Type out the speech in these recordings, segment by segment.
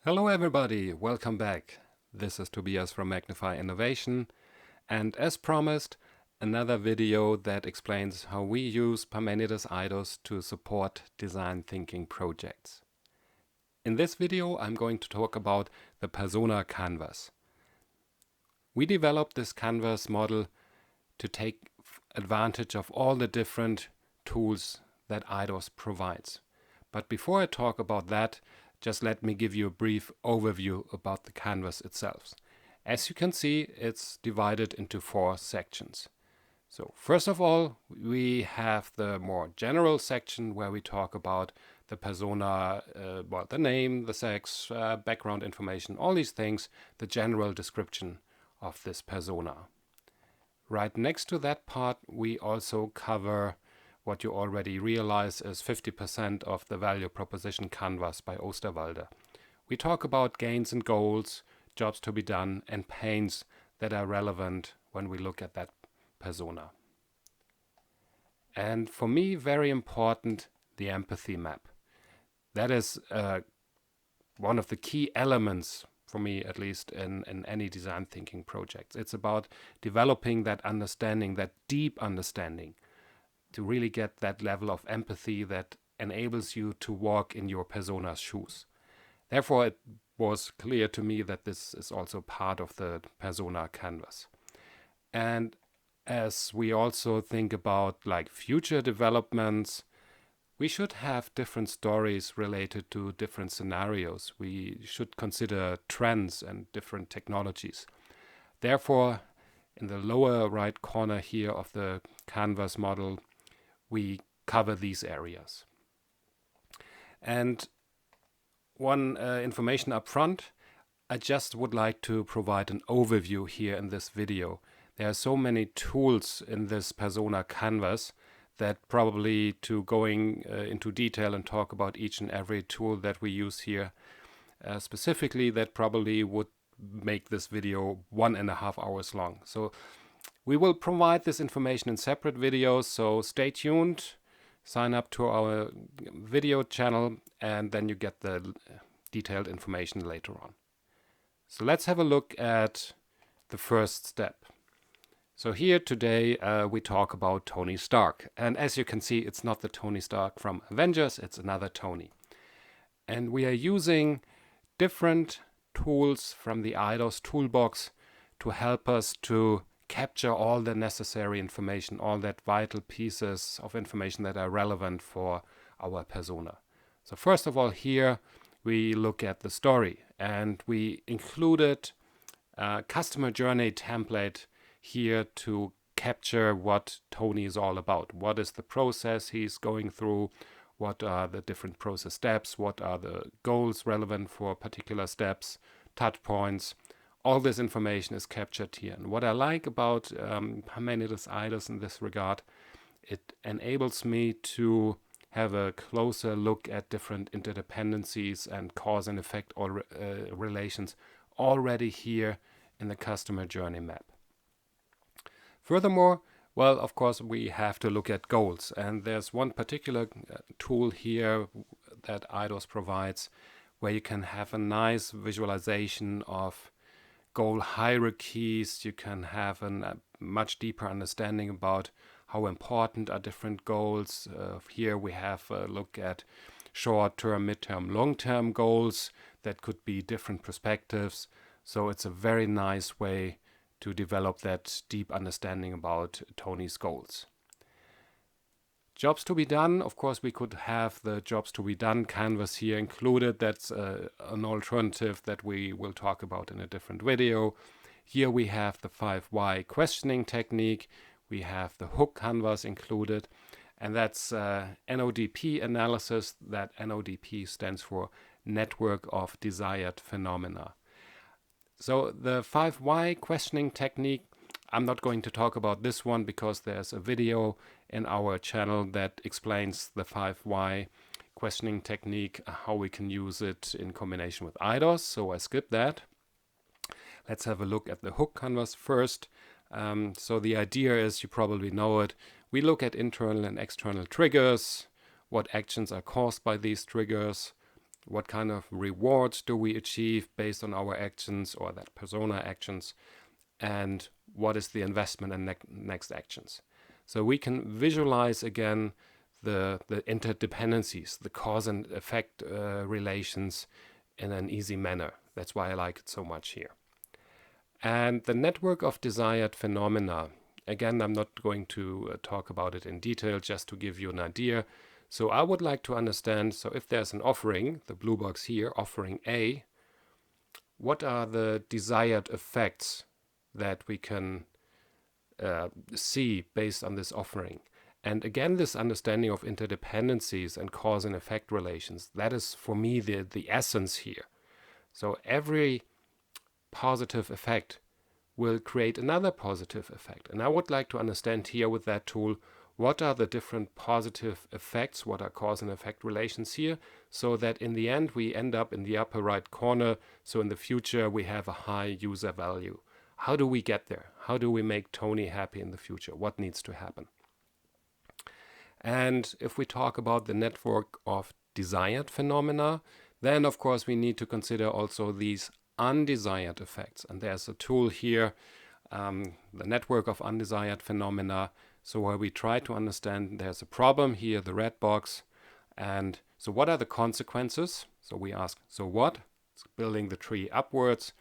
Hello everybody, welcome back. This is Tobias from Magnify Innovation, and as promised, another video that explains how we use Parmenides Eidos to support design thinking projects. In this video I'm going to talk about the Persona Canvas. We developed this canvas model to take advantage of all the different tools that Eidos provides. But before I talk about that, just let me give you a brief overview about the canvas itself. As you can see, it's divided into 4 sections. So first of all, we have the more general section where we talk about the persona, the name, the sex, background information, all these things, the general description of this persona. Right next to that part, we also cover what you already realize is 50% of the value proposition canvas by Osterwalder. We talk about gains and goals, jobs to be done, and pains that are relevant when we look at that persona. And for me, very important, the empathy map. That is one of the key elements, for me at least, in any design thinking projects. It's about developing that understanding, that deep understanding, to really get that level of empathy that enables you to walk in your persona's shoes. Therefore, it was clear to me that this is also part of the persona canvas. And as we also think about like future developments, we should have different stories related to different scenarios. We should consider trends and different technologies. Therefore, in the lower right corner here of the canvas model, we cover these areas. And one information up front, I just would like to provide an overview here in this video. There are so many tools in this persona canvas that probably to going into detail and talk about each and every tool that we use here specifically, that probably would make this video 1.5 hours long. So we will provide this information in separate videos, so stay tuned, sign up to our video channel, and then you get the detailed information later on. So let's have a look at the first step. So here today we talk about Tony Stark. And as you can see, it's not the Tony Stark from Avengers, it's another Tony. And we are using different tools from the Eidos toolbox to help us to capture all the necessary information, all that vital pieces of information that are relevant for our persona. So first of all, here we look at the story, and we included a customer journey template here to capture what Tony is all about. What is the process he's going through? What are the different process steps? What are the goals relevant for particular steps, touch points? All this information is captured here. And what I like about Parmenides Eidos in this regard, it enables me to have a closer look at different interdependencies and cause and effect or relations already here in the customer journey map. Furthermore, well, of course, we have to look at goals. And there's one particular tool here that Eidos provides where you can have a nice visualization of goal hierarchies. You can have a much deeper understanding about how important are different goals. Here we have a look at short-term, mid-term, long-term goals that could be different perspectives. So it's a very nice way to develop that deep understanding about Tony's goals. Jobs to be done, of course, we could have the jobs to be done canvas here included. That's an alternative that we will talk about in a different video. Here we have the 5 why questioning technique. We have the hook canvas included, and that's NODP analysis. That NODP stands for Network of Desired Phenomena. So the 5 why questioning technique, I'm not going to talk about this one because there's a video in our channel that explains the 5 why questioning technique, how we can use it in combination with Eidos, so I skip that. Let's have a look at the hook canvas first. So the idea is, you probably know it, we look at internal and external triggers, what actions are caused by these triggers, What kind of rewards do we achieve based on our actions or that persona actions? And what is the investment in next actions? So we can visualize again the interdependencies, the cause and effect relations in an easy manner. That's why I like it so much here. And the network of desired phenomena, again, I'm not going to talk about it in detail, just to give you an idea. So I would like to understand, so if there's an offering, the blue box here, offering A, what are the desired effects that we can see based on this offering? And again, this understanding of interdependencies and cause and effect relations, that is for me the essence here. So every positive effect will create another positive effect. And I would like to understand here with that tool, what are the different positive effects, what are cause and effect relations here, so that in the end we end up in the upper right corner, so in the future we have a high user value. How do we get there? How do we make Tony happy in the future? What needs to happen? And if we talk about the network of desired phenomena, then of course we need to consider also these undesired effects. And there's a tool here, the network of undesired phenomena. So where we try to understand there's a problem here, the red box. And so what are the consequences? So we ask, so what? It's building the tree upwards.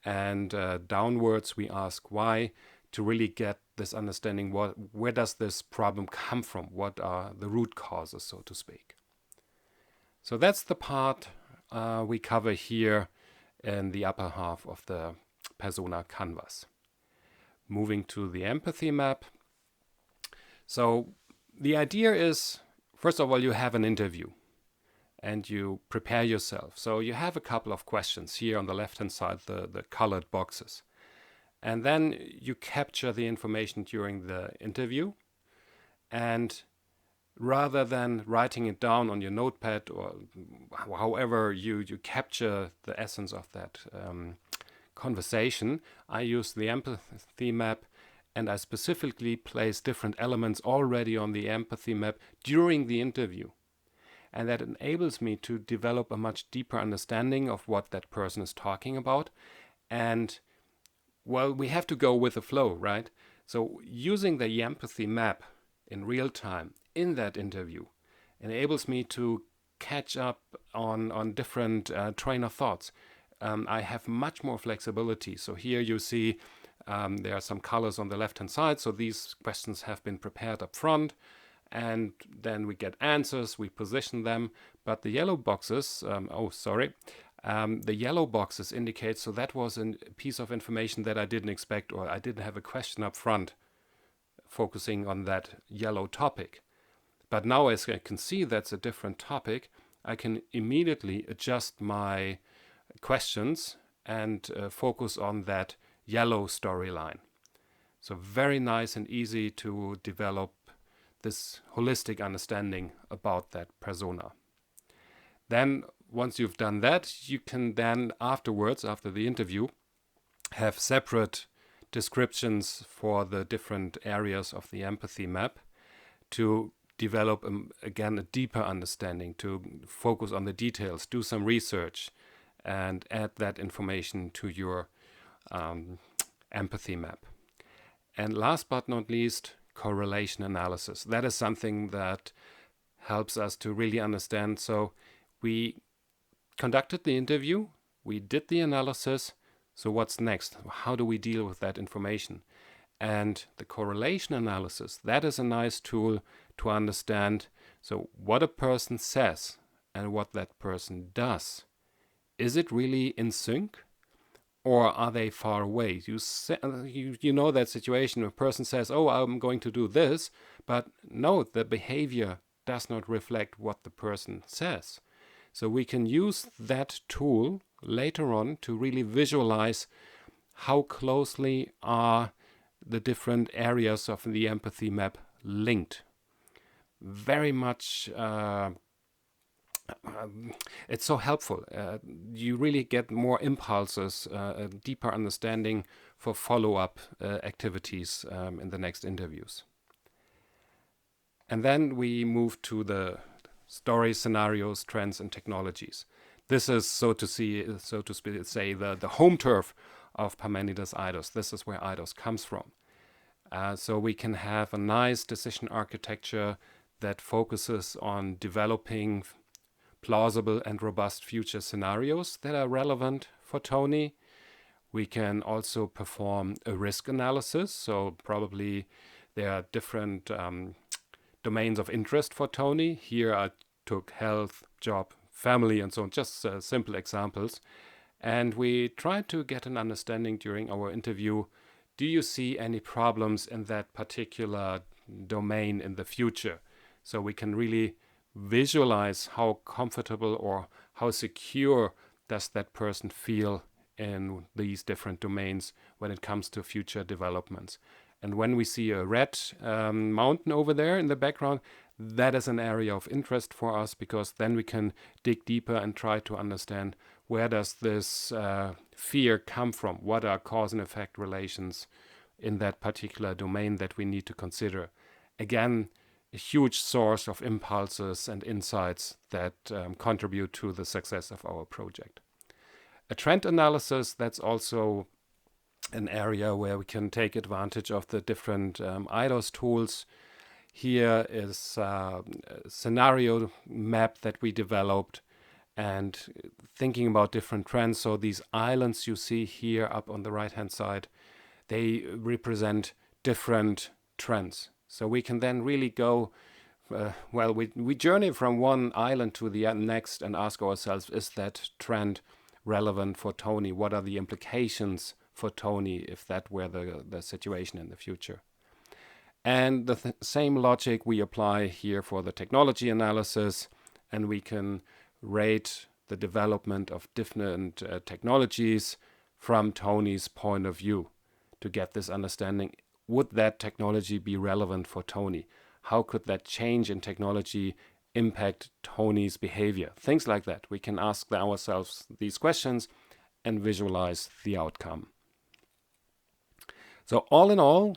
And downwards we ask why, to really get this understanding, where does this problem come from? What are the root causes, so to speak? So that's the part we cover here in the upper half of the persona canvas. Moving to the empathy map. So the idea is, first of all, you have an interview and you prepare yourself. So you have a couple of questions here on the left-hand side, the colored boxes. And then you capture the information during the interview. And rather than writing it down on your notepad or however you capture the essence of that conversation, I use the empathy map, and I specifically place different elements already on the empathy map during the interview. And that enables me to develop a much deeper understanding of what that person is talking about. And, well, we have to go with the flow, right? So using the empathy map in real time in that interview enables me to catch up on different train of thoughts. I have much more flexibility. So here you see there are some colors on the left-hand side. So these questions have been prepared up front. And then we get answers, we position them. But the yellow boxes, the yellow boxes indicate, so that was a piece of information that I didn't expect, or I didn't have a question up front focusing on that yellow topic. But now as I can see that's a different topic, I can immediately adjust my questions and focus on that yellow storyline. So very nice and easy to develop this holistic understanding about that persona. Then once you've done that, you can then afterwards, after the interview, have separate descriptions for the different areas of the empathy map to develop, again, a deeper understanding, to focus on the details, do some research, and add that information to your empathy map. And last but not least, correlation analysis. That is something that helps us to really understand. So we conducted the interview, we did the analysis, so what's next? How do we deal with that information? And the correlation analysis, that is a nice tool to understand, so what a person says and what that person does. Is it really in sync? Or are they far away? You know that situation where a person says, oh, I'm going to do this, but no, the behavior does not reflect what the person says. So we can use that tool later on to really visualize how closely are the different areas of the empathy map linked. Very much it's so helpful. You really get more impulses, a deeper understanding for follow-up activities in the next interviews. And then we move to the stories, scenarios, trends, and technologies. This is, so to say, the home turf of Parmenides Eidos. This is where Eidos comes from. So we can have a nice decision architecture that focuses on developing plausible and robust future scenarios that are relevant for Tony. We can also perform a risk analysis. So probably there are different domains of interest for Tony. Here I took health, job, family, and so on, just simple examples. And we tried to get an understanding during our interview. Do you see any problems in that particular domain in the future? So we can really visualize how comfortable or how secure does that person feel in these different domains when it comes to future developments. And when we see a red mountain over there in the background, that is an area of interest for us, because then we can dig deeper and try to understand where does this fear come from? What are cause and effect relations in that particular domain that we need to consider? Again, a huge source of impulses and insights that contribute to the success of our project. A trend analysis, that's also an area where we can take advantage of the different Eidos tools. Here is a scenario map that we developed and thinking about different trends. So these islands you see here up on the right hand side, they represent different trends. So we can then really go, we journey from one island to the next and ask ourselves, is that trend relevant for Tony? What are the implications for Tony if that were the situation in the future? And the same logic we apply here for the technology analysis, and we can rate the development of different technologies from Tony's point of view to get this understanding. Would that technology be relevant for Tony? How could that change in technology impact Tony's behavior? Things like that. We can ask ourselves these questions and visualize the outcome. So all in all,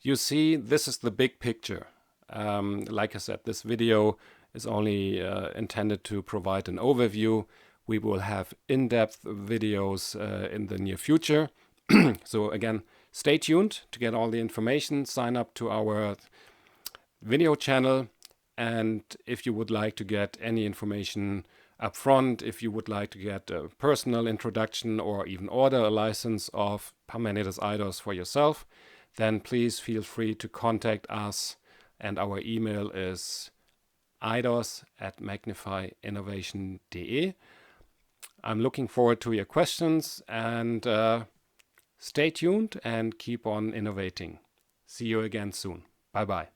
you see, this is the big picture. Like I said, this video is only intended to provide an overview. We will have in-depth videos in the near future. So again, stay tuned to get all the information. Sign up to our video channel. And if you would like to get any information up front, if you would like to get a personal introduction or even order a license of Parmenides Eidos for yourself, then please feel free to contact us. And our email is eidos@magnifyinnovation.de. I'm looking forward to your questions, and stay tuned and keep on innovating. See you again soon. Bye-bye.